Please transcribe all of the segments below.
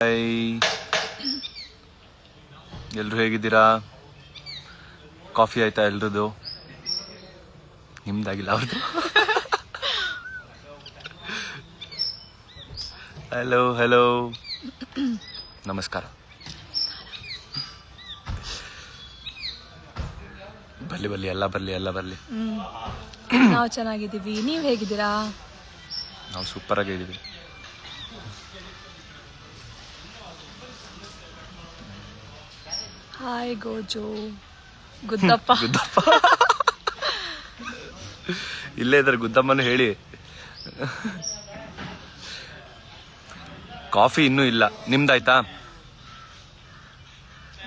Hi, ಎಲ್ರು ಹೇಗಿದ್ದೀರಾ? Coffee ಆಯ್ತಾ ಎಲ್ರದ್ದು? ನಿಮ್ದಾಗಿಲ್ಲ ಅವ್ರದ್ದು? ಹಲೋ ಹಲೋ, ನಮಸ್ಕಾರ. ಬರ್ಲಿ ಬರ್ಲಿ, ಎಲ್ಲ ಬರ್ಲಿ ಎಲ್ಲ ಬರ್ಲಿ. ನಾವು ಚೆನ್ನಾಗಿದ್ದೀವಿ, ನೀವ್ ಹೇಗಿದ್ದೀರಾ? ನಾವು ಸೂಪರ್ ಆಗಿದ್ದೀವಿ. ಹಾಯ್ ಗೋಜು, ಗುದ್ದಪ್ಪ. ಗುದ್ದಪ್ಪ ಇಲ್ಲೇ ಇದ್ದಾರೆ, ಗುದ್ದಮ್ಮನು ಹೇಳಿ. ಕಾಫಿ ಇನ್ನೂ ಇಲ್ಲ, ನಿಮ್ದಾಯ್ತಾ?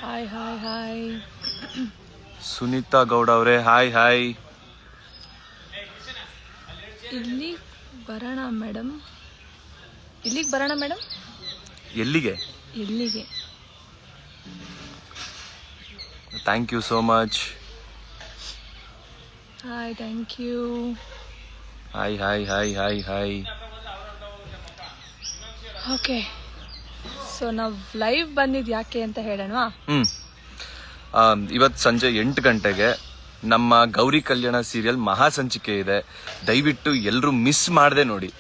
Hi hi hi. Sunitha Gowda ಅವರೇ ಹಾಯ್ ಹಾಯ್. ಇಲ್ಲಿಗೆ ಬರೋಣ ಮೇಡಮ್, ಇಲ್ಲಿಗೆ ಬರೋಣ ಮೇಡಮ್. ಎಲ್ಲಿಗೆ? ಎಲ್ಲಿಗೆ? Thank you so much. Hi, thank you. Hi hi hi hi hi. Okay, so ನಾವು ಲೈವ್ ಬಂದಿದ್ದು ಯಾಕೆ ಅಂತ ಹೇಳೋಣವಾ? ಇವತ್ತು ಸಂಜೆ 8 ಗಂಟೆಗೆ ನಮ್ಮ ಗೌರಿ ಕಲ್ಯಾಣ ಸೀರಿಯಲ್ ಮಹಾಸಂಚಿಕೆ ಇದೆ. ದಯವಿಟ್ಟು ಎಲ್ಲರೂ ಮಿಸ್ ಮಾಡದೆ ನೋಡಿ.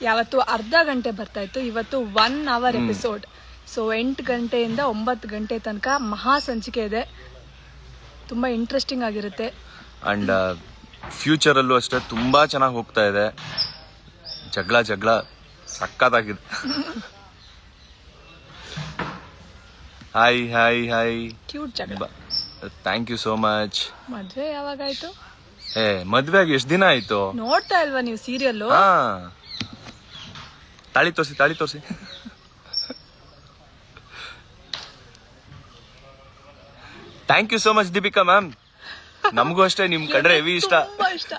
ಯಾವತ್ತು ಅರ್ಧ ಗಂಟೆ ಬರ್ತಾ ಇತ್ತು, ಇವತ್ತು 1 hour ಎಪಿಸೋಡ್. ಸೊ 8 ಗಂಟೆಯಿಂದ 9 ಗಂಟೆ ತನಕ ಮಹಾಸಂಚಿಕೆ ಇದೆ. ತುಂಬಾ ಇಂಟ್ರೆಸ್ಟಿಂಗ್ ಆಗಿರುತ್ತೆ. ಅಂಡ್ ಫ್ಯೂಚರ್ ಅಲ್ಲೂ ಅಷ್ಟೇ ತುಂಬಾ ಚೆನ್ನಾಗಿ ಹೋಗ್ತಾ ಇದೆ. ಜಗಳ ಸಕ್ಕತ್ತಾಗಿದೆ. Hi hi hi. ಕ್ಯೂಟ್ ಜಗಳ. Thank you so much. ಮದ್ವೆ ಯಾವಾಗಾಯ್ತು? ಮದ್ವೆ ಆಗಿ ಎಷ್ಟು ದಿನ ಆಯ್ತು? ನೋಡ್ತಾ ಇಲ್ವಾ ನೀವು ಸೀರಿಯಲ್? ಹಾ, ತಾಳಿ ತೋರಿಸಿ. Thank you so much Deepika ma'am. ನಮಗೂ ಅಷ್ಟೇ ನಿಮ್ ಕಂಡ್ರೆ ಹೆವಿ ಇಷ್ಟ. ತುಂಬಾ ಇಷ್ಟ.